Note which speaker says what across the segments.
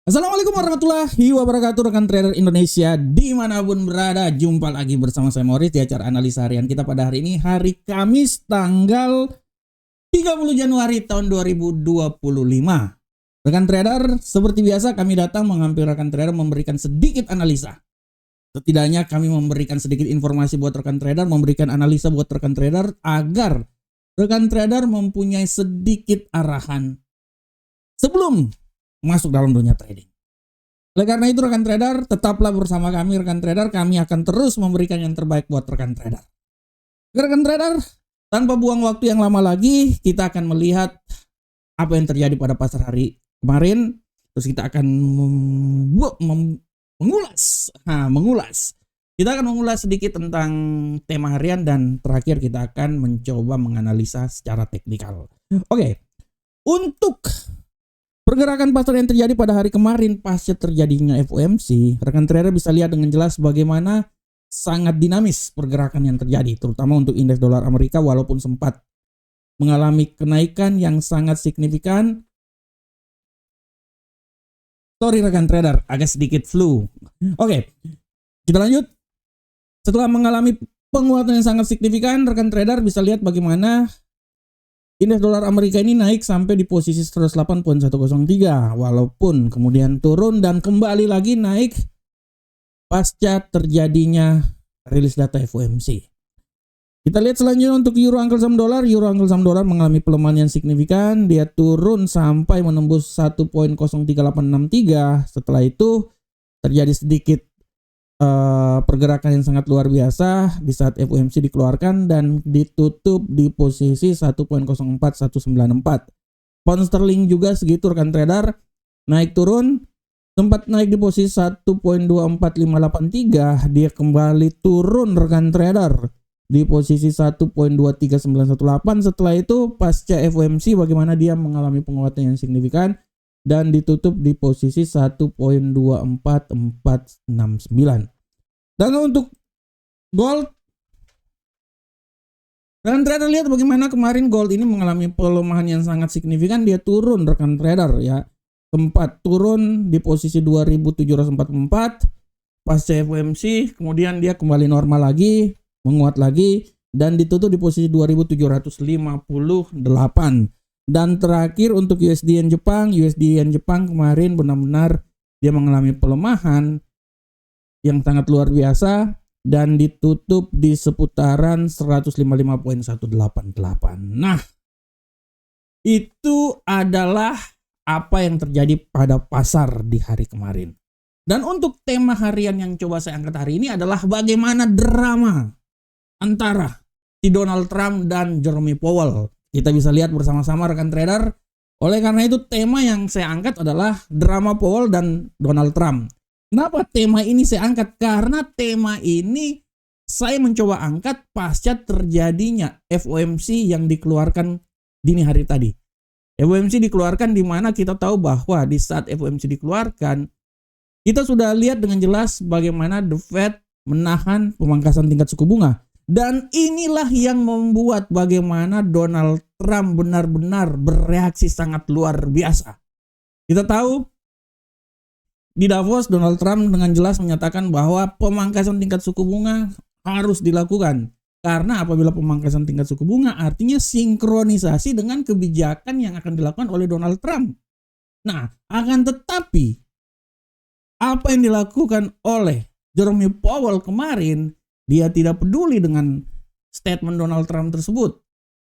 Speaker 1: Assalamualaikum warahmatullahi wabarakatuh, rekan trader Indonesia dimanapun berada. Jumpa lagi bersama saya Morris di acara analisa harian kita pada hari ini, hari Kamis tanggal 30 Januari tahun 2025. Rekan trader, seperti biasa kami datang menghampiri rekan trader memberikan sedikit analisa. Setidaknya kami memberikan sedikit informasi buat rekan trader, memberikan analisa buat rekan trader agar rekan trader mempunyai sedikit arahan sebelum masuk dalam dunia trading. Oleh karena itu rekan trader, tetaplah bersama kami rekan trader, kami akan terus memberikan yang terbaik buat rekan trader. Rekan trader, tanpa buang waktu yang lama lagi, kita akan melihat apa yang terjadi pada pasar hari kemarin. Terus kita akan mengulas. Kita akan mengulas sedikit tentang tema harian dan terakhir kita akan mencoba menganalisa secara teknikal. Oke, untuk pergerakan pasar yang terjadi pada hari kemarin pasca terjadinya FOMC, rekan trader bisa lihat dengan jelas bagaimana sangat dinamis pergerakan yang terjadi, terutama untuk indeks dolar Amerika walaupun sempat mengalami kenaikan yang sangat signifikan. Sorry rekan trader, agak sedikit flu. Oke, kita lanjut. Setelah mengalami penguatan yang sangat signifikan, rekan trader bisa lihat bagaimana indeks dolar Amerika ini naik sampai di posisi 108.103 walaupun kemudian turun dan kembali lagi naik pasca terjadinya rilis data FOMC. Kita lihat selanjutnya untuk euro angkel saham dolar. Euro angkel saham dolar mengalami pelemahan yang signifikan. Dia turun sampai menembus 1.03863. Setelah itu terjadi sedikit pergerakan yang sangat luar biasa di saat FOMC dikeluarkan dan ditutup di posisi 1.04194. Pound sterling juga segitu rekan trader, naik turun, sempat naik di posisi 1.24583, dia kembali turun rekan trader di posisi 1.23918. Setelah itu pasca FOMC bagaimana dia mengalami penguatan yang signifikan dan ditutup di posisi 1.24469. Dan untuk gold, rekan trader lihat bagaimana kemarin gold ini mengalami pelemahan yang sangat signifikan. Dia turun rekan trader ya, sempat turun di posisi 2744 pasca FOMC, kemudian dia kembali normal lagi, menguat lagi dan ditutup di posisi 2758. Dan terakhir untuk USD Yen Jepang kemarin benar-benar dia mengalami pelemahan yang sangat luar biasa dan ditutup di seputaran 155.188. Nah, itu adalah apa yang terjadi pada pasar di hari kemarin. Dan untuk tema harian yang coba saya angkat hari ini adalah bagaimana drama antara si Donald Trump dan Jerome Powell. Kita bisa lihat bersama-sama rekan trader. Oleh karena itu tema yang saya angkat adalah drama Powell dan Donald Trump. Kenapa tema ini saya angkat? Karena tema ini saya mencoba angkat pasca terjadinya FOMC yang dikeluarkan dini hari tadi. FOMC dikeluarkan di mana kita tahu bahwa di saat FOMC dikeluarkan, kita sudah lihat dengan jelas bagaimana The Fed menahan pemangkasan tingkat suku bunga. Dan inilah yang membuat bagaimana Donald Trump benar-benar bereaksi sangat luar biasa. Kita tahu di Davos Donald Trump dengan jelas menyatakan bahwa pemangkasan tingkat suku bunga harus dilakukan. Karena apabila pemangkasan tingkat suku bunga artinya sinkronisasi dengan kebijakan yang akan dilakukan oleh Donald Trump. Nah, akan tetapi apa yang dilakukan oleh Jerome Powell kemarin, dia tidak peduli dengan statement Donald Trump tersebut.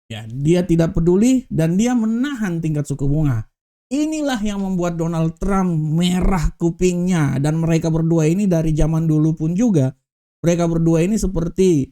Speaker 1: Ya, dia tidak peduli dan dia menahan tingkat suku bunga. Inilah yang membuat Donald Trump merah kupingnya, dan mereka berdua ini dari zaman dulu pun juga mereka berdua ini seperti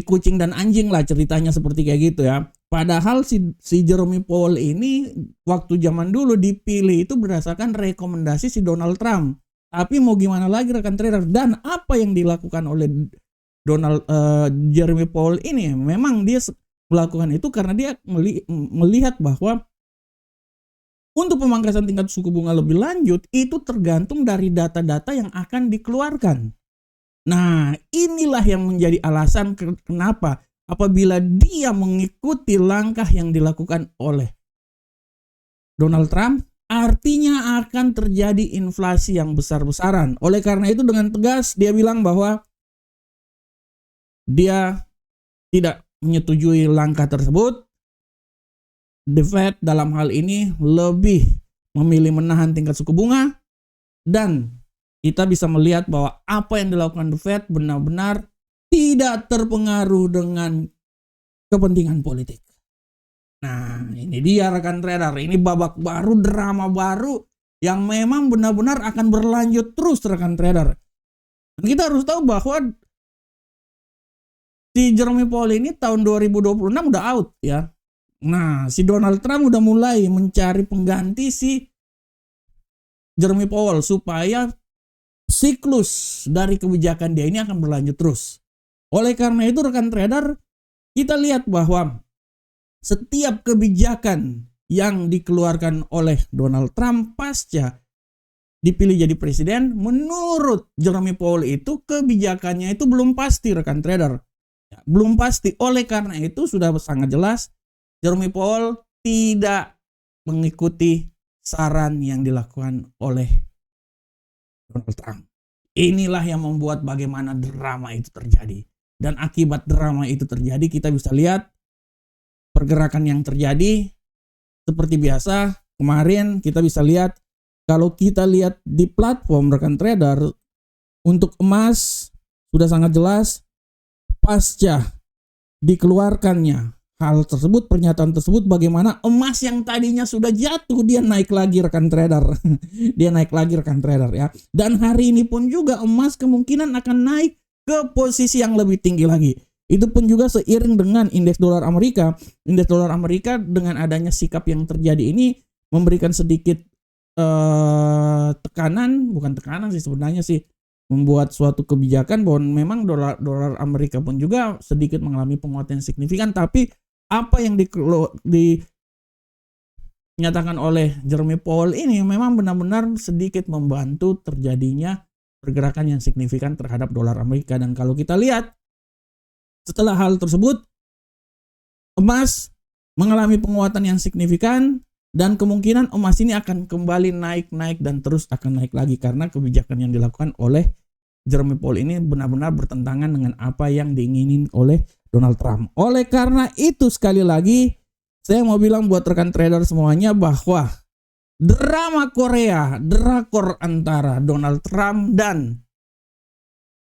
Speaker 1: kucing dan anjing lah ceritanya, seperti kayak gitu ya. Padahal si Jerome Powell ini waktu zaman dulu dipilih itu berdasarkan rekomendasi si Donald Trump. Tapi mau gimana lagi rekan trader, dan apa yang dilakukan oleh Jerome Powell ini memang dia melakukan itu karena dia melihat bahwa untuk pemangkasan tingkat suku bunga lebih lanjut itu tergantung dari data-data yang akan dikeluarkan. Nah, inilah yang menjadi alasan kenapa apabila dia mengikuti langkah yang dilakukan oleh Donald Trump, artinya akan terjadi inflasi yang besar-besaran. Oleh karena itu dengan tegas dia bilang bahwa dia tidak menyetujui langkah tersebut. The Fed dalam hal ini lebih memilih menahan tingkat suku bunga, dan kita bisa melihat bahwa apa yang dilakukan The Fed benar-benar tidak terpengaruh dengan kepentingan politik. Nah, ini dia rekan trader. Ini babak baru, drama baru yang memang benar-benar akan berlanjut terus rekan trader. Dan kita harus tahu bahwa si Jerome Powell ini tahun 2026 udah out ya. Nah, si Donald Trump udah mulai mencari pengganti si Jerome Powell supaya siklus dari kebijakan dia ini akan berlanjut terus. Oleh karena itu rekan trader, kita lihat bahwa setiap kebijakan yang dikeluarkan oleh Donald Trump pasca dipilih jadi presiden, menurut Jerome Powell itu kebijakannya itu belum pasti rekan trader. Ya, belum pasti. Oleh karena itu sudah sangat jelas Jerome Powell tidak mengikuti saran yang dilakukan oleh Donald Trump. Inilah yang membuat bagaimana drama itu terjadi. Dan akibat drama itu terjadi, kita bisa lihat pergerakan yang terjadi seperti biasa. Kemarin kita bisa lihat, kalau kita lihat di platform rekan trader, untuk emas sudah sangat jelas pasca dikeluarkannya hal tersebut, pernyataan tersebut, bagaimana emas yang tadinya sudah jatuh dia naik lagi rekan trader. Dia naik lagi rekan trader ya. Dan hari ini pun juga emas kemungkinan akan naik ke posisi yang lebih tinggi lagi. Itu pun juga seiring dengan indeks dolar Amerika. Indeks dolar Amerika dengan adanya sikap yang terjadi ini memberikan sedikit tekanan, bukan tekanan sih sebenarnya sih, membuat suatu kebijakan bahwa memang dolar Amerika pun juga sedikit mengalami penguatan signifikan. Tapi apa yang dinyatakan oleh Jerome Powell ini memang benar-benar sedikit membantu terjadinya pergerakan yang signifikan terhadap dolar Amerika. Dan kalau kita lihat setelah hal tersebut, emas mengalami penguatan yang signifikan dan kemungkinan emas ini akan kembali naik dan terus akan naik lagi karena kebijakan yang dilakukan oleh Jerome Powell ini benar-benar bertentangan dengan apa yang diinginin oleh Donald Trump. Oleh karena itu sekali lagi saya mau bilang buat rekan trader semuanya bahwa drama Korea, drakor antara Donald Trump dan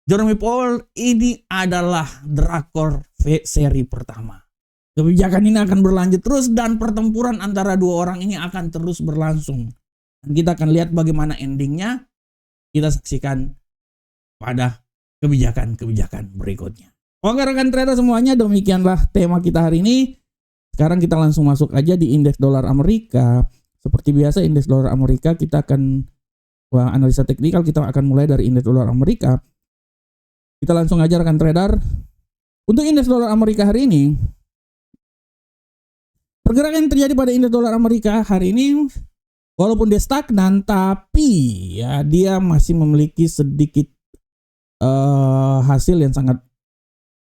Speaker 1: Jerome Powell ini adalah drakor seri pertama. Kebijakan ini akan berlanjut terus dan pertempuran antara dua orang ini akan terus berlangsung. Dan kita akan lihat bagaimana endingnya. Kita saksikan pada kebijakan-kebijakan berikutnya. Oke rekan trader semuanya, demikianlah tema kita hari ini. Sekarang kita langsung masuk aja di indeks dolar Amerika. Seperti biasa indeks dolar Amerika kita akan analisa teknikal, kita akan mulai dari indeks dolar Amerika. Kita langsung aja rekan trader. Untuk indeks dolar Amerika hari ini, pergerakan yang terjadi pada indeks dolar Amerika hari ini, walaupun dia stagnan, tapi ya dia masih memiliki sedikit hasil yang sangat,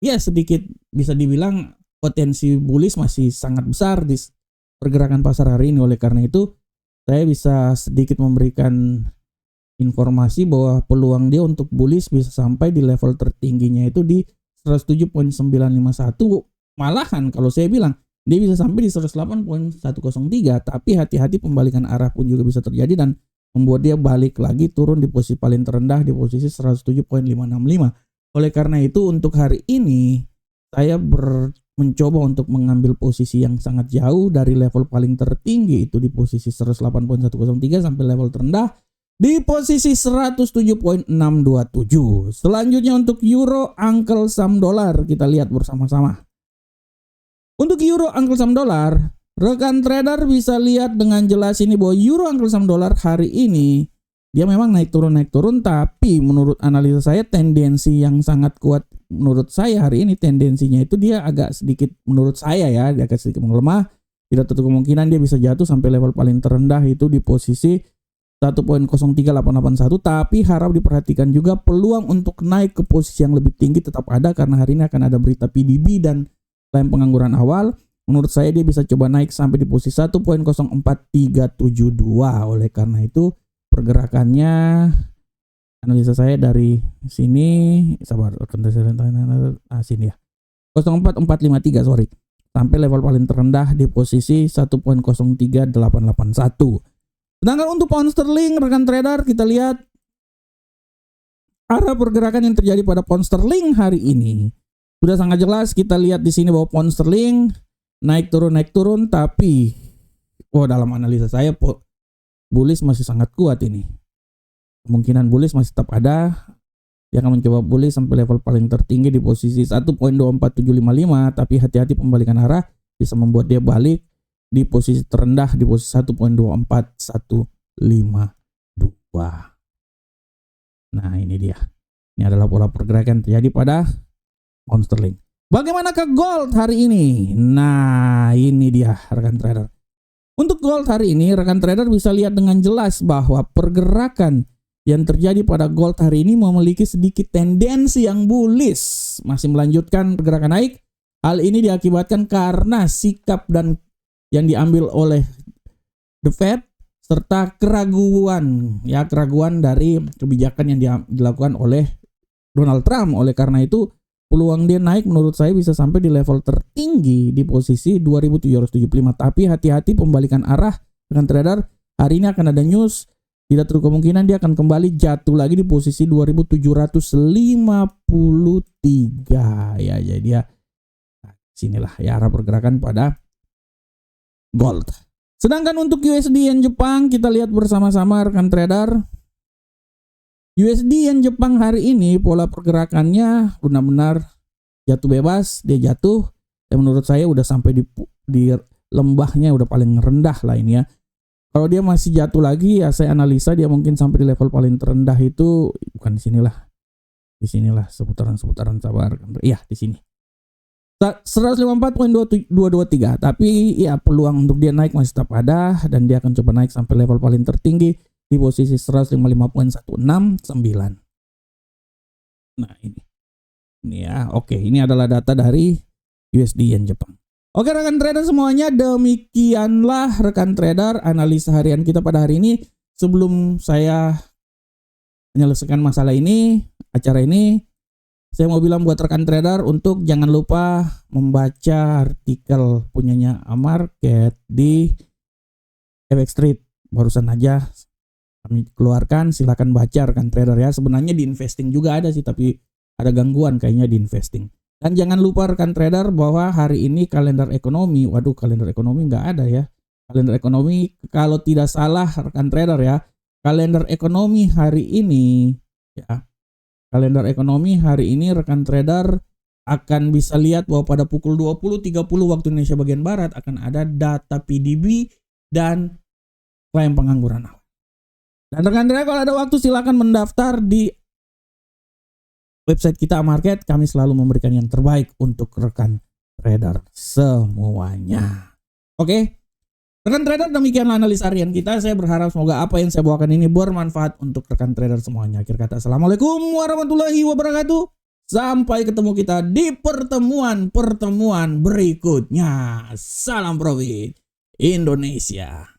Speaker 1: ya sedikit bisa dibilang potensi bullish masih sangat besar di pergerakan pasar hari ini. Oleh karena itu, saya bisa sedikit memberikan informasi bahwa peluang dia untuk bullish bisa sampai di level tertingginya itu di 107.951. Malahan kalau saya bilang dia bisa sampai di 108.103, tapi hati-hati pembalikan arah pun juga bisa terjadi dan membuat dia balik lagi turun di posisi paling terendah di posisi 107.565. Oleh karena itu untuk hari ini saya mencoba untuk mengambil posisi yang sangat jauh dari level paling tertinggi itu di posisi 108.103 sampai level terendah di posisi 107.627. Selanjutnya untuk euro Uncle Sam Dollar kita lihat bersama-sama. Untuk euro Uncle Sam Dollar, rekan trader bisa lihat dengan jelas ini bahwa euro Uncle Sam Dollar hari ini dia memang naik turun, tapi menurut analisa saya tendensi yang sangat kuat menurut saya hari ini tendensinya itu dia agak sedikit, menurut saya ya, dia agak sedikit melemah. Tidak tertutup kemungkinan dia bisa jatuh sampai level paling terendah itu di posisi 1.03881, tapi harap diperhatikan juga peluang untuk naik ke posisi yang lebih tinggi tetap ada karena hari ini akan ada berita PDB dan klaim pengangguran awal. menurut saya dia bisa coba naik sampai di posisi 1.04372. Oleh karena itu pergerakannya, analisa saya dari sini, sabar, sini ya, 04453 sorry, sampai level paling terendah di posisi 1.03881. Sedangkan untuk pound sterling, rekan trader, kita lihat arah pergerakan yang terjadi pada pound sterling hari ini sudah sangat jelas. Kita lihat di sini bahwa pound sterling naik turun, tapi dalam analisa saya bullish masih sangat kuat ini. Kemungkinan bullish masih tetap ada. Dia akan mencoba bullish sampai level paling tertinggi di posisi 1.24755, tapi hati-hati pembalikan arah bisa membuat dia balik di posisi terendah di posisi 1.24152. Nah, ini dia. Ini adalah pola pergerakan terjadi pada pound sterling. Bagaimana ke gold hari ini? Nah, ini dia rekan trader. Untuk gold hari ini, rekan trader bisa lihat dengan jelas bahwa pergerakan yang terjadi pada gold hari ini memiliki sedikit tendensi yang bullish, masih melanjutkan pergerakan naik. Hal ini diakibatkan karena sikap dan yang diambil oleh The Fed serta keraguan dari kebijakan yang dilakukan oleh Donald Trump. Oleh karena itu peluang dia naik menurut saya bisa sampai di level tertinggi di posisi 2775. Tapi hati-hati pembalikan arah dengan trader. Hari ini akan ada news, tidak terlalu kemungkinan dia akan kembali jatuh lagi di posisi 2753 ya. Jadi ya sinilah ya arah pergerakan pada gold. Sedangkan untuk USD yen Jepang, kita lihat bersama-sama rekan trader. USD yen Jepang hari ini pola pergerakannya benar-benar jatuh bebas, dia jatuh. Dan menurut saya udah sampai di lembahnya udah paling rendah lah ini ya. Kalau dia masih jatuh lagi ya saya analisa dia mungkin sampai di level paling terendah itu bukan di sinilah. Di sinilah seputaran sabar. Iya, di sini. 154.223, tapi ya peluang untuk dia naik masih tetap ada dan dia akan coba naik sampai level paling tertinggi di posisi 155.169. Nah, ini ya, oke, ini adalah data dari USD yen Jepang. Oke rekan trader semuanya, demikianlah rekan trader analisa harian kita pada hari ini. Sebelum saya menyelesaikan masalah ini, acara ini, saya mau bilang buat rekan trader untuk jangan lupa membaca artikel punyanya Amarket di FX Street. Barusan aja kami keluarkan, silakan baca rekan trader ya. Sebenarnya di investing juga ada sih, tapi ada gangguan kayaknya di investing. Dan jangan lupa rekan trader bahwa hari ini kalender ekonomi, kalender ekonomi nggak ada ya. Kalender ekonomi kalau tidak salah rekan trader ya, kalender ekonomi hari ini ya. Kalender ekonomi hari ini rekan trader akan bisa lihat bahwa pada pukul 20.30 waktu Indonesia bagian Barat akan ada data PDB dan klaim pengangguran awal. Dan rekan trader kalau ada waktu silakan mendaftar di website kita Amarket. Kami selalu memberikan yang terbaik untuk rekan trader semuanya. Oke. Rekan trader, demikianlah analisa harian kita. Saya berharap semoga apa yang saya bawakan ini bermanfaat untuk rekan trader semuanya. Akhir kata, assalamualaikum warahmatullahi wabarakatuh. Sampai ketemu kita di pertemuan berikutnya. Salam profit Indonesia.